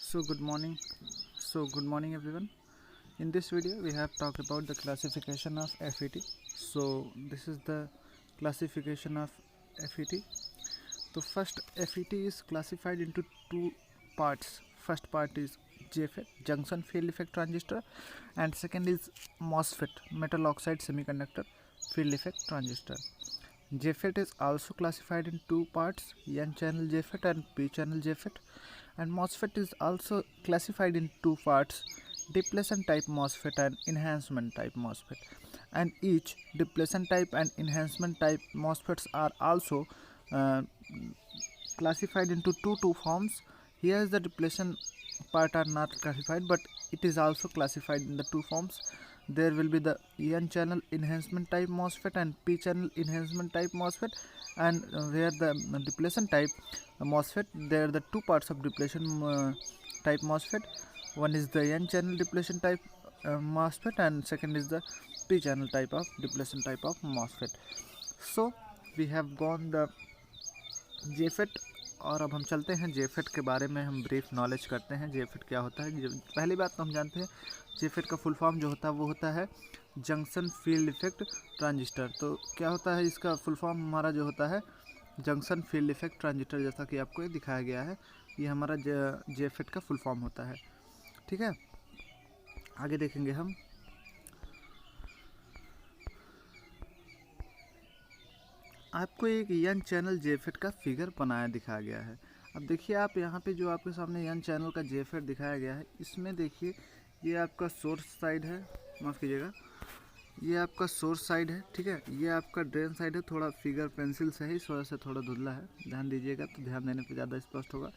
So good morning. Good morning everyone. In this video we have talked about the classification of FET. So this is the classification of FET. So first, FET is classified into two parts. First part is JFET, junction field effect transistor, and second is MOSFET, metal oxide semiconductor field effect transistor. JFET is also classified in two parts, N channel JFET and P channel JFET, and MOSFET is also classified in two parts, depletion type MOSFET and enhancement type MOSFET. And each depletion type and enhancement type MOSFETs are also classified into two forms. Here is the depletion part are not classified, but it is also classified in the two forms. There will be the N channel enhancement type MOSFET and P channel enhancement type MOSFET, and where the depletion type MOSFET, there are the two parts of depletion type MOSFET. One is the N channel depletion type MOSFET, and second is the P channel type of depletion type of MOSFET. So we have gone the JFET, और अब हम चलते हैं JFET के बारे में हम brief knowledge करते हैं। JFET क्या होता है? पहली बात तो हम जानते हैं JFET का फुल फॉर्म जो होता है वो होता है जंक्शन फील्ड इफेक्ट ट्रांजिस्टर। तो क्या होता है इसका फुल फॉर्म? हमारा जो होता है जंक्शन फील्ड इफेक्ट ट्रांजिस्टर, जैसा कि आपको ये दिखाया गया है, ये हमारा JFET का फुल फॉर्म होता है। ठीक है, आगे देखेंगे हम। आपको एक N चैनल JFET का फिगर बनाया दिखाया गया है। अब देखिए आप यहाँ पे जो आपके सामने N चैनल का JFET दिखाया गया है, इसमें देखिए ये आपका सोर्स साइड है, माफ़ कीजिएगा, ये आपका सोर्स साइड है। ठीक है, ये आपका ड्रेन साइड है। थोड़ा फिगर पेंसिल से ही थोड़ा सा थोड़ा धुंधला है, ध्यान दीजिएगा, तो ध्यान देने पे ज़्यादा स्पष्ट होगा।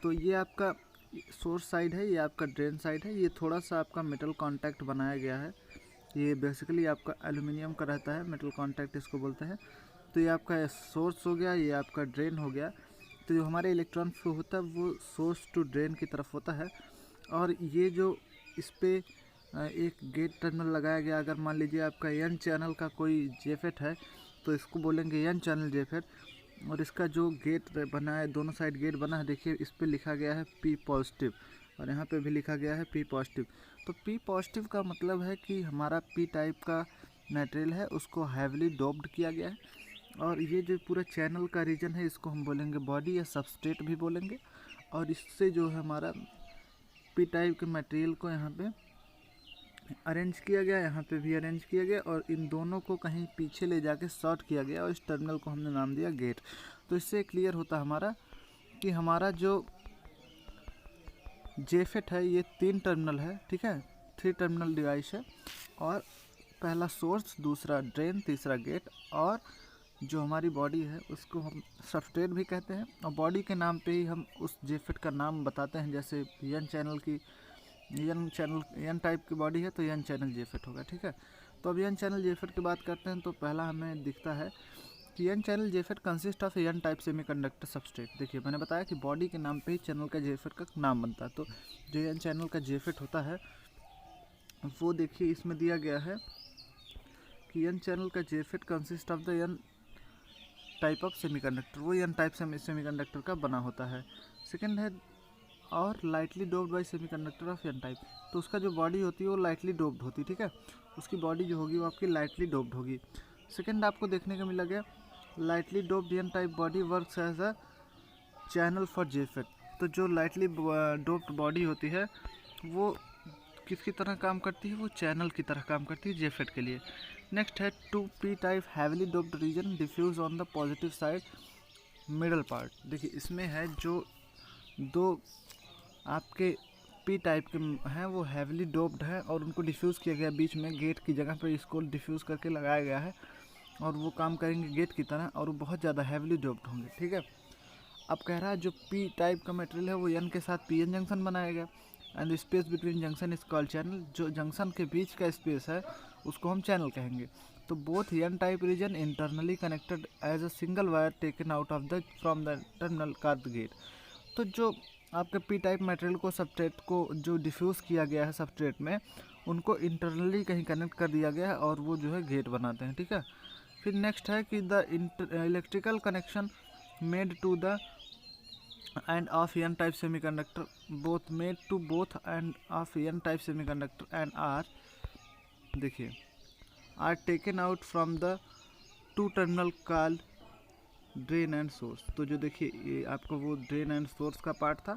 तो ये आपका सोर्स साइड है, ये आपका ड्रेन साइड है। ये थोड़ा सा आपका मेटल कॉन्टैक्ट बनाया गया है। ये बेसिकली आपका एल्यूमिनियम का रहता है, मेटल कॉन्टैक्ट इसको बोलते हैं। तो ये आपका सोर्स हो गया, ये आपका ड्रेन हो गया। तो जो हमारे इलेक्ट्रॉन फ्लो होता है वो सोर्स टू ड्रेन की तरफ होता है। और ये जो इस पर एक गेट टर्मिनल लगाया गया, अगर मान लीजिए आपका N चैनल का कोई JFET है तो इसको बोलेंगे N चैनल JFET। और इसका जो गेट बना है, दोनों साइड गेट बना है, देखिए इस पर लिखा गया है P पॉजिटिव, और यहाँ पे भी लिखा गया है P पॉजिटिव। तो P पॉजिटिव का मतलब है कि हमारा P टाइप का मटेरियल है, उसको हैवली डोप्ड किया गया है। और ये जो पूरा चैनल का रीजन है, इसको हम बोलेंगे बॉडी या सबस्ट्रेट भी बोलेंगे। और इससे जो है हमारा P टाइप के मटेरियल को यहाँ पे अरेंज किया गया, यहाँ पे भी अरेंज किया गया, और इन दोनों को कहीं पीछे ले जाके शॉर्ट किया गया, और इस टर्मिनल को हमने नाम दिया गेट। तो इससे क्लियर होता हमारा कि हमारा जो JFET है ये 3 टर्मिनल है। ठीक है, 3 टर्मिनल डिवाइस है, और पहला सोर्स, दूसरा ड्रेन, तीसरा गेट, और जो हमारी बॉडी है उसको हम सबस्ट्रेट भी कहते हैं। और बॉडी के नाम पे ही हम उस JFET का नाम बताते हैं। जैसे N टाइप की बॉडी है तो N चैनल JFET होगा। ठीक है, तो अब N चैनल JFET की बात करते हैं। तो पहला हमें दिखता है कि N channel JFET consist of N type semiconductor substrate. देखिए मैंने बताया कि बॉडी के नाम पे ही चैनल का JFET का नाम बनता है। तो जो N चैनल का JFET होता है वो देखिए इसमें दिया गया है कि N चैनल का JFET consist of the N type of semiconductor, वो N टाइप सेमीकंडक्टर का बना होता है। सेकंड है और lightly doped by semiconductor of N type. तो उसका जो बॉडी होती है वो लाइटली डोप्ड होती है। ठीक है, उसकी बॉडी जो होगी वो आपकी लाइटली डोप्ड होगी। सेकंड आपको देखने को मिला गया lightly doped N type body works as a channel for JFET। तो जो लाइटली डोप्ड बॉडी होती है वो किसकी तरह काम करती है? वो चैनल की तरह काम करती है JFET के लिए। नेक्स्ट है 2P type heavily doped region diffuse on the positive side middle part. देखिए इसमें है जो दो आपके P टाइप के हैं वो हैवली डोप्ड है, और उनको डिफ्यूज़ किया गया बीच में गेट की जगह पर, इसको डिफ्यूज़ करके लगाया गया है, और वो काम करेंगे गेट की तरह, और वो बहुत ज़्यादा हैवली डोप्ड होंगे। ठीक है, अब कह रहा है जो P टाइप का मटेरियल है वो N के साथ PN जंक्शन बनाया गया, and space between junction is called channel. जो जंक्शन के बीच का स्पेस है उसको हम चैनल कहेंगे। तो both N type region internally connected as a single wire taken out of the from the terminal card gate. तो जो आपके P टाइप मटेरियल को सबस्ट्रेट को जो डिफ्यूज़ किया गया है सबस्ट्रेट में, उनको इंटरनली कहीं कनेक्ट कर दिया गया है, और वो जो है गेट बनाते हैं। ठीक है, फिर नेक्स्ट है कि the electrical connection made to the and of n type semiconductor both made to both and of n type semiconductor and are, देखिए, are taken out from the two terminal called drain and source. तो जो देखिए ये आपको वो drain and source का part था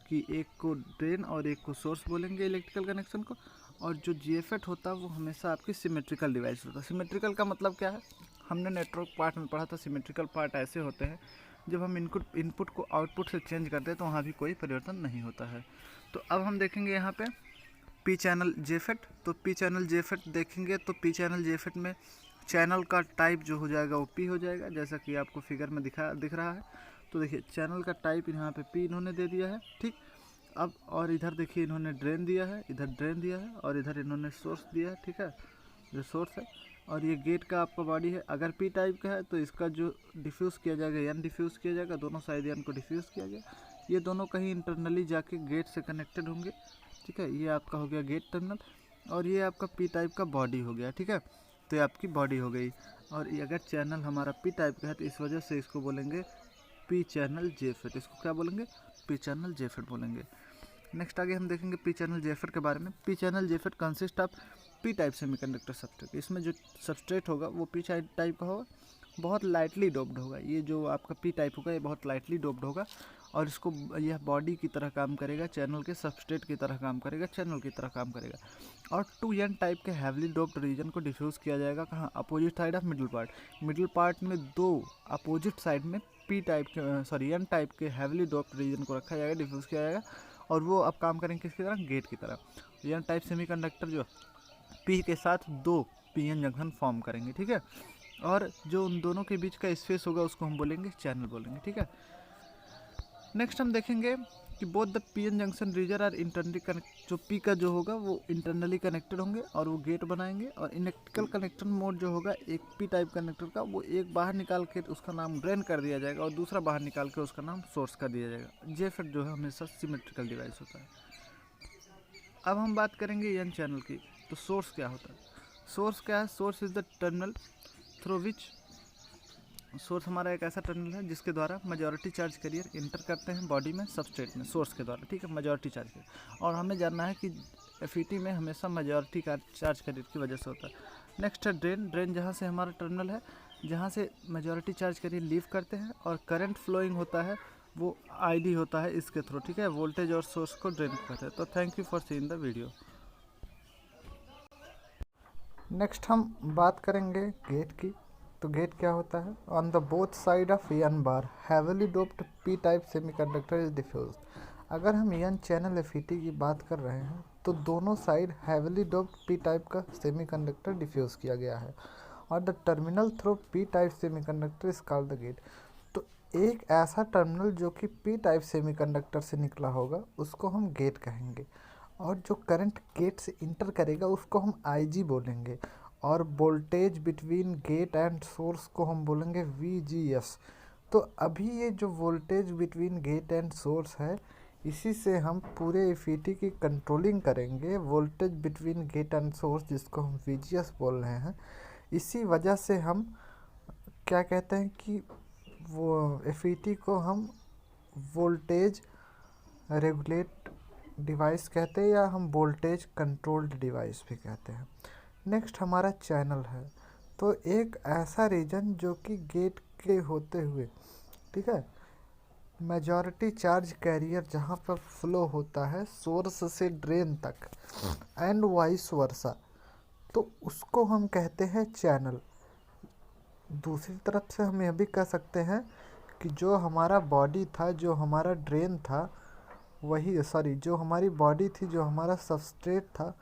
कि एक को ड्रेन और एक को सोर्स बोलेंगे इलेक्ट्रिकल कनेक्शन को, और जो जीएफएट होता है वो हमेशा आपकी सिमेट्रिकल डिवाइस होता है। सिमेट्रिकल का मतलब क्या है, हमने नेटवर्क पार्ट में पढ़ा था। सिमेट्रिकल पार्ट ऐसे होते हैं जब हम इनपुट को आउटपुट से चेंज करते हैं तो वहाँ भी कोई परिवर्तन नहीं होता है। तो अब हम देखेंगे यहाँ पे पी चैनल जेफेट। तो पी चैनल जेफेट देखेंगे तो पी चैनल जेफेट में चैनल का टाइप जो हो जाएगा वो पी हो जाएगा, जैसा कि आपको फिगर में दिख रहा है। तो देखिए चैनल का टाइप यहाँ पे पी इन्होंने दे दिया है, ठीक। अब और इधर देखिए इन्होंने ड्रेन दिया है, इधर ड्रेन दिया है, और इधर इन्होंने सोर्स दिया है, ठीक है, जो सोर्स है। और ये गेट का आपका बॉडी है। अगर पी टाइप का है तो इसका जो डिफ्यूज़ किया जाएगा एन डिफ्यूज़ किया जाएगा, दोनों साइड एन को डिफ्यूज़ किया गया। ये दोनों कहीं इंटरनली जाके गेट से कनेक्टेड होंगे, ठीक है। ये आपका हो गया गेट टर्मिनल, और ये आपका पी टाइप का बॉडी हो गया, ठीक है। तो ये आपकी बॉडी हो गई। और ये अगर चैनल हमारा पी टाइप का है तो इस वजह से इसको बोलेंगे पी चैनल जेफेट। इसको क्या बोलेंगे, पी चैनल जेफेट बोलेंगे। नेक्स्ट आगे हम देखेंगे पी चैनल जेफेट के बारे में। P channel JFET consist of P type semiconductor substrate. इसमें जो सबस्ट्रेट होगा वो पी टाइप का होगा, बहुत लाइटली डोप्ड होगा। ये जो आपका पी टाइप होगा ये बहुत लाइटली डोप्ड होगा, और इसको यह बॉडी की तरह काम करेगा, चैनल के सबस्ट्रेट की तरह काम करेगा, चैनल की तरह काम करेगा। और 2n टाइप के हैवली डोप्ड रीजन को डिफ्यूज़ किया जाएगा कहाँ, opposite side of middle part. Middle part में दो अपोजिट साइड में पी टाइप के n टाइप के हैवली डोप्ड रीजन को रखा जाएगा, डिफ्यूज़ किया जाएगा, और वो अब काम करेंगे किसकी तरह, गेट की तरह। n टाइप सेमीकंडक्टर जो पी के साथ दो पीएन जंक्शन फॉर्म करेंगे, ठीक है। और जो उन दोनों के बीच का स्पेस होगा उसको हम बोलेंगे चैनल बोलेंगे, ठीक है। नेक्स्ट हम देखेंगे कि both the PN junction region are internally connect. जो पी का जो होगा वो इंटरनली कनेक्टेड होंगे और वो गेट बनाएंगे। और इलेक्ट्रिकल कनेक्शन मोड जो होगा एक पी टाइप कनेक्टर का, वो एक बाहर निकाल के उसका नाम ड्रेन कर दिया जाएगा और दूसरा बाहर निकाल के उसका नाम सोर्स कर दिया जाएगा। जेफेट जो है हमेशा सिमेट्रिकल डिवाइस होता है। अब हम बात करेंगे एन चैनल की। तो सोर्स क्या होता है, सोर्स क्या है, source is the terminal through which, source हमारा एक ऐसा टर्मिनल है जिसके द्वारा मेजॉरिटी चार्ज कैरियर इंटर करते हैं बॉडी में सबस्ट्रेट में, सोर्स के द्वारा, ठीक है, मेजॉरिटी चार्ज कैरियर। और हमें जानना है कि एफईटी में हमेशा मेजॉरिटी का चार्ज कैरियर की वजह से होता है। नेक्स्ट है ड्रेन। ड्रेन जहाँ से हमारा टर्मिनल है जहाँ से मेजॉरिटी चार्ज कैरियर लीव करते हैं, और करंट फ्लोइंग होता है वो आईडी होता है इसके थ्रू, ठीक है। वोल्टेज और सोर्स को ड्रेन करते हैं। तो thank you for seeing the video. Next हम बात करेंगे गेट की। तो गेट क्या होता है, on the both side of N bar heavily doped P type semiconductor is diffuse. अगर हम एन चैनल एफईटी की बात कर रहे हैं तो दोनों side heavily doped P type का सेमीकंडक्टर डिफ्यूज किया गया है, और the terminal through P type semiconductor is called the gate. तो एक ऐसा टर्मिनल जो कि पी टाइप सेमीकंडक्टर से निकला होगा उसको हम गेट कहेंगे, और जो करंट गेट से इंटर करेगा उसको हम आईजी बोलेंगे, और voltage between gate and source को हम बोलेंगे वीजीएस। तो अभी ये जो voltage between gate and source है इसी से हम पूरे एफईटी की कंट्रोलिंग करेंगे, voltage between gate and source जिसको हम वीजीएस बोल रहे हैं। इसी वजह से हम क्या कहते हैं कि वो एफईटी को हम वोल्टेज रेगुलेट डिवाइस कहते हैं, या हम वोल्टेज कंट्रोल्ड डिवाइस भी कहते हैं। नेक्स्ट हमारा चैनल है। तो एक ऐसा रीजन जो कि गेट के होते हुए, ठीक है, मेजॉरिटी चार्ज कैरियर जहाँ पर फ्लो होता है सोर्स से ड्रेन तक एंड वाइस वर्सा, तो उसको हम कहते हैं चैनल। दूसरी तरफ से हम यह भी कह सकते हैं कि जो हमारा बॉडी था, जो हमारा ड्रेन था, वही जो हमारी बॉडी थी, जो हमारा सबस्ट्रेट था,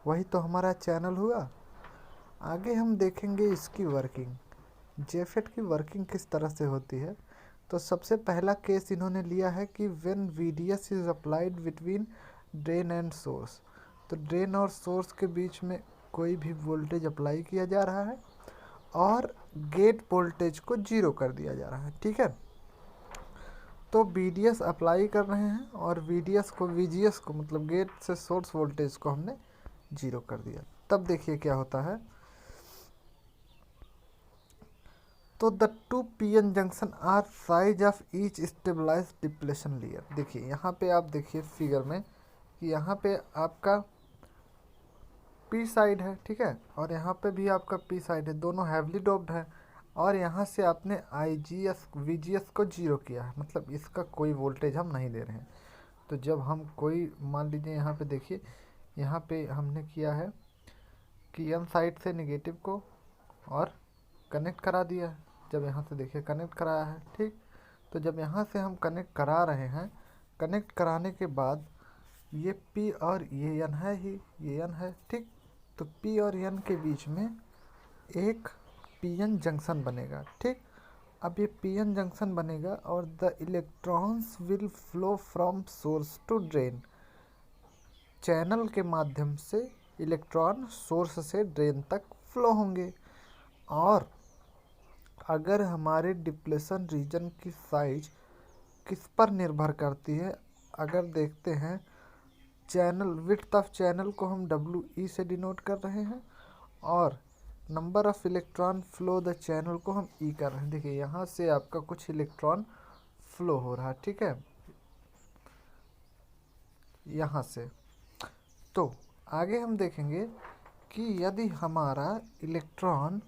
वही तो हमारा चैनल हुआ। आगे हम देखेंगे इसकी वर्किंग, जेफेट की वर्किंग किस तरह से होती है। तो सबसे पहला केस इन्होंने लिया है कि when VDS is applied between drain and source. तो ड्रेन और सोर्स के बीच में कोई भी वोल्टेज अप्लाई किया जा रहा है और गेट वोल्टेज को जीरो कर दिया जा रहा है, ठीक है। तो वीडीएस अप्लाई कर रहे हैं और वीडीएस को वीजीएस को मतलब गेट से सोर्स वोल्टेज को हमने जीरो कर दिया। तब देखिए क्या होता है। तो the two PN junction are size of each stabilize depletion layer. देखिए यहाँ पे आप देखिए फिगर में कि यहाँ पे आपका पी साइड है, ठीक है, और यहाँ पे भी आपका पी साइड है, दोनों हैवली डोप्ड है। और यहाँ से आपने आईजीएस वीजीएस को जीरो किया है, मतलब इसका कोई वोल्टेज हम नहीं दे रहे हैं। तो जब हम कोई मान लीजिए यहाँ पे देखिए, यहाँ पे हमने किया है कि एन साइड से नेगेटिव को और कनेक्ट करा दिया है। जब यहाँ से देखिए कनेक्ट कराया है, ठीक। तो जब यहाँ से हम कनेक्ट करा रहे हैं, कनेक्ट कराने के बाद ये P और ये N है ही, ये N है, ठीक। तो P और N के बीच में एक PN जंक्शन बनेगा, ठीक। अब ये PN जंक्शन बनेगा और the electrons will flow from source to drain. Channel के माध्यम से इलेक्ट्रॉन सोर्स से ड्रेन तक फ्लो होंगे। और अगर हमारे डिप्लेशन रीजन की साइज किस पर निर्भर करती है, अगर देखते हैं चैनल विड्थ ऑफ चैनल को हम WE से डिनोट कर रहे हैं और number of electron flow the channel को हम E कर रहे हैं। देखिए यहाँ से आपका कुछ इलेक्ट्रॉन फ्लो हो रहा है, ठीक है, यहाँ से। तो आगे हम देखेंगे कि यदि हमारा इलेक्ट्रॉन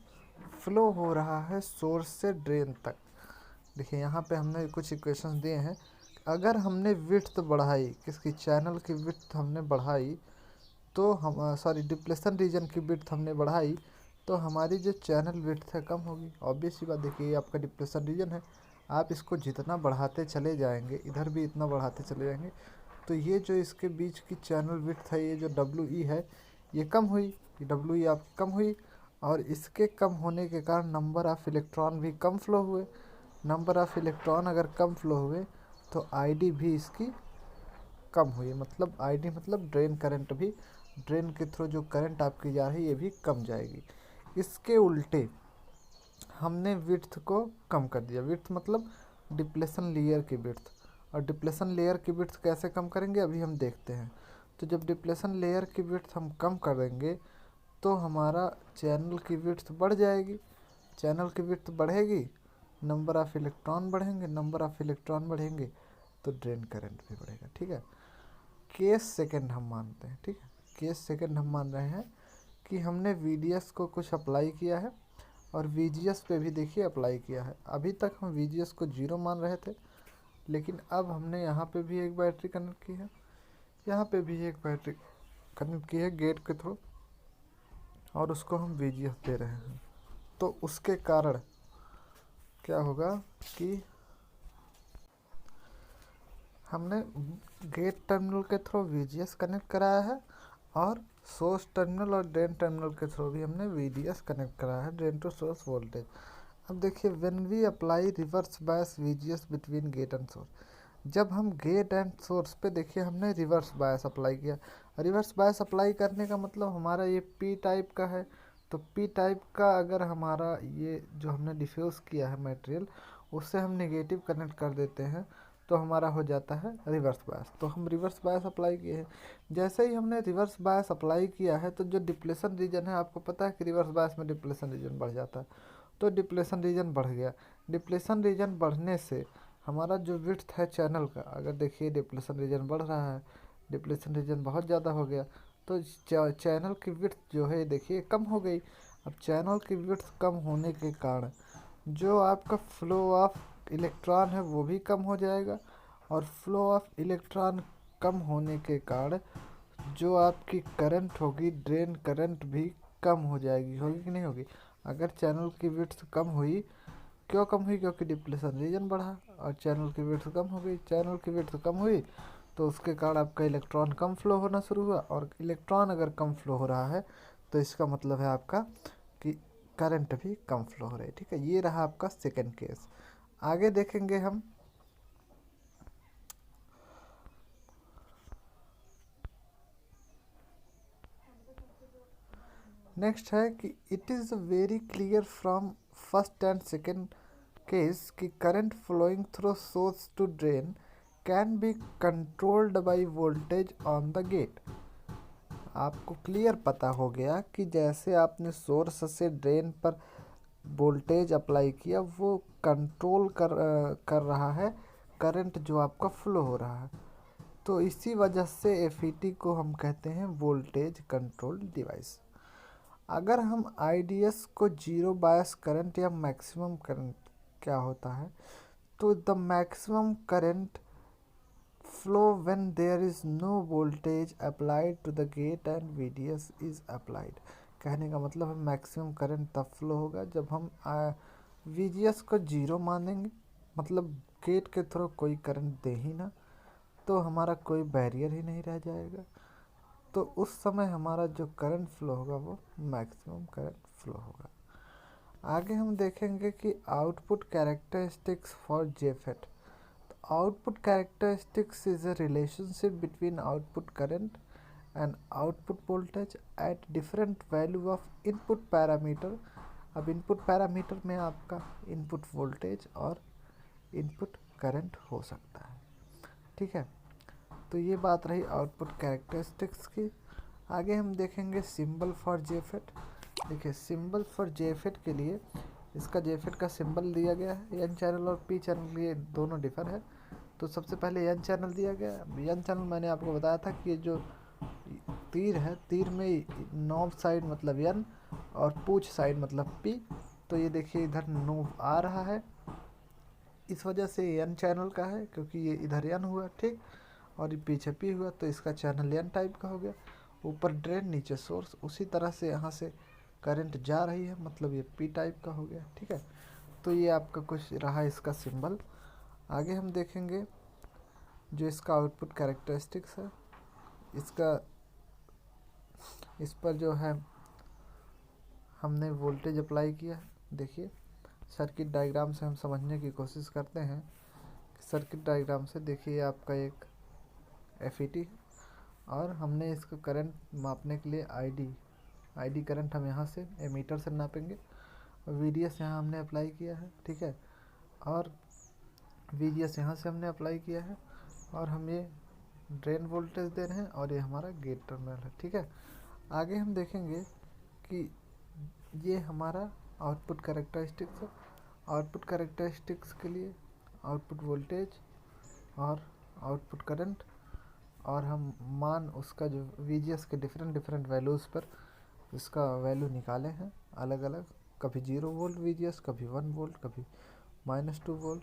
फ्लो हो रहा है सोर्स से ड्रेन तक। देखिए यहाँ पे हमने कुछ इक्वेशंस दिए हैं। अगर हमने विड्थ बढ़ाई, किसकी, चैनल की विड्थ हमने बढ़ाई, तो हम डिप्लेशन रीजन की विड्थ हमने बढ़ाई, तो हमारी जो चैनल विड्थ है कम होगी। ऑब्वियस सी बात, देखिए ये आपका डिप्लेशन रीजन है, आप इसको जितना बढ़ाते चले जाएंगे, इधर भी इतना बढ़ाते चले जाएंगे, तो ये जो इसके बीच की चैनल विड्थ है, ये जो WE है, ये कम हुई, ये WE आपकी कम हुई। और इसके कम होने के कारण नंबर ऑफ़ इलेक्ट्रॉन भी कम फ्लो हुए। नंबर ऑफ़ इलेक्ट्रॉन अगर कम फ्लो हुए तो ID भी इसकी कम हुई, मतलब ID मतलब ड्रेन करंट भी, ड्रेन के थ्रू जो करंट आपकी जा रही है ये भी कम जाएगी। इसके उल्टे हमने विड्थ को कम कर दिया, विड्थ मतलब डिप्लेशन लेयर की विड्थ। और डिप्लेशन लेयर की विड्थ कैसे कम करेंगे अभी हम देखते हैं। तो जब डिप्लेशन लेयर की विड्थ हम कम करेंगे तो हमारा चैनल की विड्थ बढ़ जाएगी। चैनल की विड्थ बढ़ेगी, नंबर ऑफ़ इलेक्ट्रॉन बढ़ेंगे, नंबर ऑफ़ इलेक्ट्रॉन बढ़ेंगे तो ड्रेन करंट भी बढ़ेगा, ठीक है। केस सेकंड हम मानते हैं, ठीक है, केस सेकंड हम मान रहे हैं कि हमने VDS को कुछ अप्लाई किया है और VGS पे भी देखिए अप्लाई किया है। अभी तक हम VGS को 0 मान रहे थे, लेकिन अब हमने यहाँ पे भी एक बैटरी कनेक्ट की है, यहाँ पे भी एक बैटरी कनेक्ट की है गेट के थ्रू, और उसको हम VGS दे रहे हैं। तो उसके कारण क्या होगा कि हमने गेट टर्मिनल के थ्रू VGS कनेक्ट कराया है और सोर्स टर्मिनल और ड्रेन टर्मिनल के थ्रू भी हमने VDS कनेक्ट कराया है, ड्रेन टू सोर्स वोल्टेज। अब देखिए when we apply reverse bias VGS between gate and source, जब हम गेट एंड सोर्स पे देखिए हमने रिवर्स बायस अप्लाई किया। रिवर्स बायस अप्लाई करने का मतलब हमारा ये P टाइप का है, तो P टाइप का अगर हमारा ये जो हमने डिफ्यूज़ किया है मटेरियल, उससे हम नेगेटिव कनेक्ट कर देते हैं तो हमारा हो जाता है रिवर्स बायस। तो हम रिवर्स बायस अप्लाई किए हैं। जैसे ही हमने रिवर्स बायस अप्लाई किया है तो जो डिप्लेशन रीजन है, आपको पता है कि रिवर्स बायस में डिप्लेशन रीजन बढ़ जाता है, तो डिप्लेशन रीजन बढ़ गया। डिप्लेशन रीजन बढ़ने से हमारा जो विड्थ है चैनल का, अगर देखिए डिप्लेशन रीजन बढ़ रहा है, डिप्लेशन रीजन बहुत ज़्यादा हो गया, तो चैनल की विड्थ जो है देखिए कम हो गई। अब चैनल की विड्थ कम होने के कारण जो आपका फ्लो ऑफ इलेक्ट्रॉन है वो भी कम हो जाएगा, और फ्लो ऑफ इलेक्ट्रॉन कम होने के कारण जो आपकी करंट होगी, ड्रेन करंट भी कम हो जाएगी। होगी कि नहीं होगी? अगर चैनल की विड्थ कम हुई, क्यों कम हुई? क्योंकि डिप्लेशन रीजन बढ़ा और चैनल की विड्थ कम हो गई। चैनल की विड्थ कम हुई तो उसके कारण आपका इलेक्ट्रॉन कम फ्लो होना शुरू हुआ, और इलेक्ट्रॉन अगर कम फ्लो हो रहा है तो इसका मतलब है आपका कि करंट भी कम फ्लो हो रहा है, ठीक है। ये रहा आपका सेकंड केस। आगे देखेंगे हम नेक्स्ट है कि it is very clear from first and second case कि current flowing through source to drain can be controlled by voltage on the gate. आपको क्लियर पता हो गया कि जैसे आपने सोर्स से ड्रेन पर वोल्टेज अप्लाई किया वो कंट्रोल कर रहा है करंट जो आपका फ्लो हो रहा है। तो इसी वजह से एफईटी को हम कहते हैं वोल्टेज कंट्रोल डिवाइस। अगर हम आईडीएस को जीरो बायस करंट या मैक्सिमम करंट क्या होता है, तो the maximum current flow when there is no voltage applied to the gate and VDS is applied. कहने का मतलब है मैक्सिमम करंट तब फ्लो होगा जब हम वीजीएस को जीरो मानेंगे, मतलब गेट के थ्रू कोई करंट दे ही ना, तो हमारा कोई बैरियर ही नहीं रह जाएगा, तो उस समय हमारा जो करंट फ्लो होगा वो मैक्सिमम करंट फ्लो होगा। आगे हम देखेंगे कि आउटपुट कैरेक्टरिस्टिक्स फॉर जेफेट। तो output characteristics is a relationship between output current and output voltage at different value of input parameter. अब इनपुट पैरामीटर में आपका इनपुट वोल्टेज और इनपुट करंट हो सकता है, ठीक है। तो ये बात रही आउटपुट कैरेक्टरिस्टिक्स की। आगे हम देखेंगे सिंबल फॉर जेफेट। देखिए सिंबल फॉर जेफेट के लिए इसका जेफेट का सिंबल दिया गया है। एन चैनल और पी चैनल ये दोनों डिफर है। तो सबसे पहले एन चैनल दिया गया है। एन चैनल मैंने आपको बताया था कि जो तीर है, तीर में नॉब साइड मतलब एन और पूछ साइड मतलब पी। तो ये देखिए इधर नोब आ रहा है, इस वजह से एन चैनल का है, क्योंकि ये इधर एन हुआ, ठीक, और ये पीछे पी हुआ, तो इसका चैनल एन टाइप का हो गया। ऊपर ड्रेन नीचे सोर्स, उसी तरह से यहाँ से करंट जा रही है, मतलब ये पी टाइप का हो गया, ठीक है। तो ये आपका कुछ रहा इसका सिंबल। आगे हम देखेंगे जो इसका आउटपुट कैरेक्टरिस्टिक्स है, इसका इस पर जो है हमने वोल्टेज अप्लाई किया है। देखिए सर्किट डायग्राम से हम समझने की कोशिश करते हैं। सर्किट डायग्राम से देखिए आपका एक एफईटी और हमने इसका करंट मापने के लिए आईडी करंट हम यहाँ से एमीटर से नापेंगे, और वीडीएस यहाँ हमने अप्लाई किया है, ठीक है, और वीडीएस यहाँ से हमने अप्लाई किया है, और हम ये ड्रेन वोल्टेज दे रहे हैं, और ये हमारा गेट टर्मिनल है, ठीक है। आगे हम देखेंगे कि ये हमारा आउटपुट कैरेक्टरिस्टिक्स है। आउटपुट कैरेक्टरिस्टिक्स के लिए आउटपुट वोल्टेज और आउटपुट करंट, और हम मान उसका जो वीजीएस के डिफरेंट वैल्यूज़ पर इसका वैल्यू निकाले हैं अलग अलग, कभी 0 वोल्ट वीजीएस, कभी 1 वोल्ट, कभी -2 वोल्ट।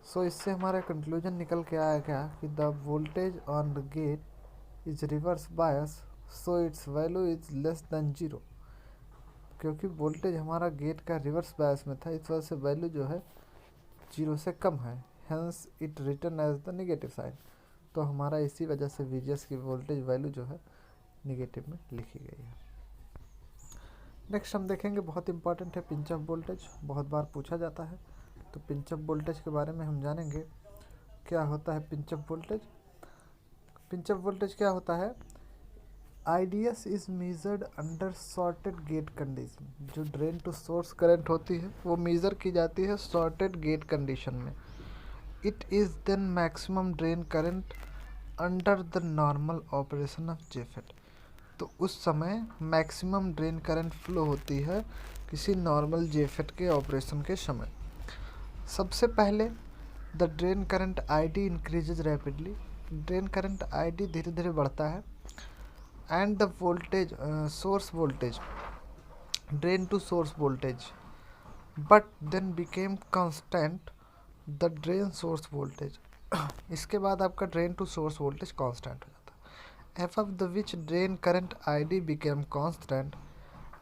सो इससे हमारा कंक्लूजन निकल के आया क्या कि the voltage on the gate is reverse bias, so it's value is less than 0। क्योंकि वोल्टेज हमारा गेट का रिवर्स बायस में था, इस वजह से वैल्यू जो है 0 से कम है, hence it return as the negative sign. तो हमारा इसी वजह से वीजीएस की वोल्टेज वैल्यू जो है निगेटिव में लिखी गई है। नेक्स्ट हम देखेंगे, बहुत इंपॉर्टेंट है, पिंच ऑफ वोल्टेज, बहुत बार पूछा जाता है। तो पिंच ऑफ वोल्टेज के बारे में हम जानेंगे क्या होता है pinch off voltage. Pinch off voltage क्या होता है? IDS is measured under shorted gate condition. जो ड्रेन टू सोर्स करंट होती है वो मेज़र की जाती है शॉर्टेड गेट कंडीशन में। It is then maximum drain current under the normal operation of JFET. तो उस समय मैक्सिमम ड्रेन करंट फ्लो होती है किसी नॉर्मल जेफेट के ऑपरेशन के समय। सबसे पहले the drain current ID increases rapidly. Drain current ID धीरे धीरे बढ़ता है। And the voltage source voltage drain to source voltage but then became constant the drain source voltage. इसके बाद आपका drain to source voltage constant हो जाता है। If of the which drain current ID became constant.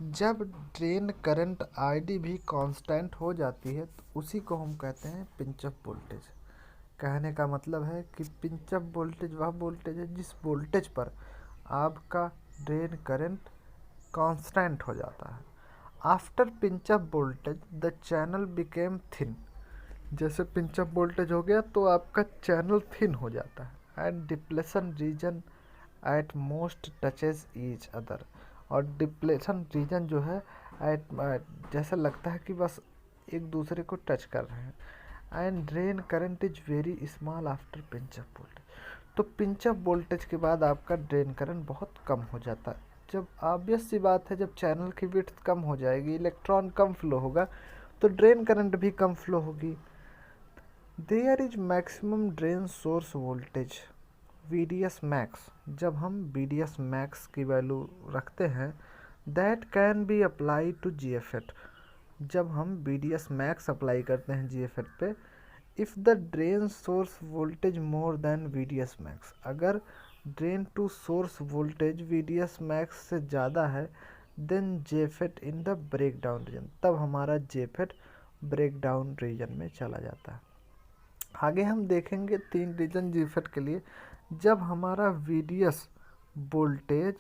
जब drain current ID भी constant हो जाती है तो उसी को हम कहते हैं पिंच ऑफ वोल्टेज। कहने का मतलब है कि पिंच ऑफ वोल्टेज वह वोल्टेज है जिस वोल्टेज पर आपका ड्रेन करंट कांस्टेंट हो जाता है। After pinch off voltage the channel became thin. जैसे पिंच ऑफ वोल्टेज हो गया तो आपका चैनल थिन हो जाता है। And depletion region at most touches each other. और डिप्लेशन रीजन जो है जैसा लगता है कि बस एक दूसरे को टच कर रहे हैं। And drain current is very small after pinch off voltage. तो पिंच ऑफ वोल्टेज के बाद आपका ड्रेन करंट बहुत कम हो जाता है, जब ऑब्वियस सी बात है, जब चैनल की विड्थ कम हो जाएगी, इलेक्ट्रॉन कम फ्लो होगा, तो ड्रेन करंट भी कम फ्लो होगी। There is maximum drain source voltage VDS max. जब हम VDS मैक्स की वैल्यू रखते हैं, that can be apply to GFET। जब हम VDS मैक्स अप्लाई करते हैं GFET पे, if the drain source voltage more than VDS max, अगर drain to source voltage VDS max से ज़्यादा है, then JFET in the break down region, तब हमारा JFET ब्रेक डाउन रीजन में चला जाता है। आगे हम देखेंगे 3 रीजन JFET के लिए। जब हमारा VDS वोल्टेज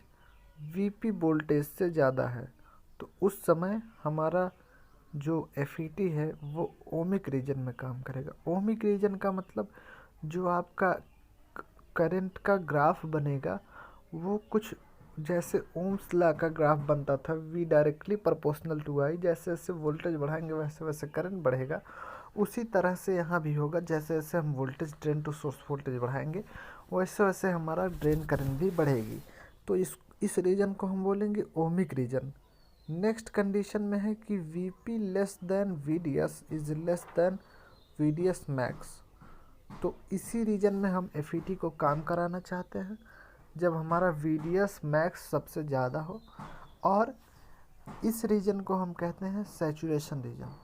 VP वोल्टेज से ज़्यादा है, तो उस समय हमारा जो FET है वो ओमिक रीजन में काम करेगा। ओमिक रीजन का मतलब जो आपका करंट का ग्राफ बनेगा वो कुछ जैसे ओम्स लॉ का ग्राफ बनता था, V directly proportional to I। जैसे जैसे वोल्टेज बढ़ाएंगे वैसे वैसे करंट बढ़ेगा। उसी तरह से यहाँ भी होगा, जैसे जैसे हम voltage drain to source voltage बढ़ाएंगे वैसे वैसे हमारा ड्रेन करंट भी बढ़ेगी। तो इस रीजन को हम बोलेंगे ओमिक रीजन। नेक्स्ट कंडीशन में है कि VP less than VDS is less then VDS max. तो इसी रीजन में हम FET को काम कराना चाहते हैं, जब हमारा VDS मैक्स सबसे ज़्यादा हो, और इस रीजन को हम कहते हैं सैचुरेशन रीजन,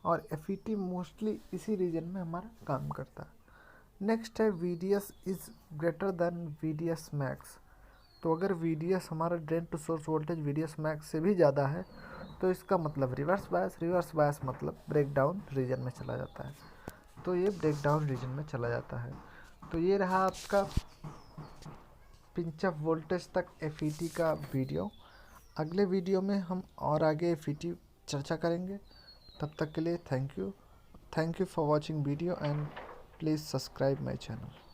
और FET मोस्टली इसी रीजन में हमारा काम करता है। नेक्स्ट है VDS is greater than VDS max. तो अगर VDS हमारा drain to source voltage VDS max से भी ज़्यादा है, तो इसका मतलब रिवर्स बायस मतलब ब्रेक डाउन रीजन में चला जाता है। तो ये ब्रेक डाउन रीजन में चला जाता है। तो ये रहा आपका पिंच ऑफ वोल्टेज तक FET का वीडियो। अगले वीडियो में हम और आगे FET चर्चा करेंगे। तब तक के लिए thank you for watching video and please subscribe my channel.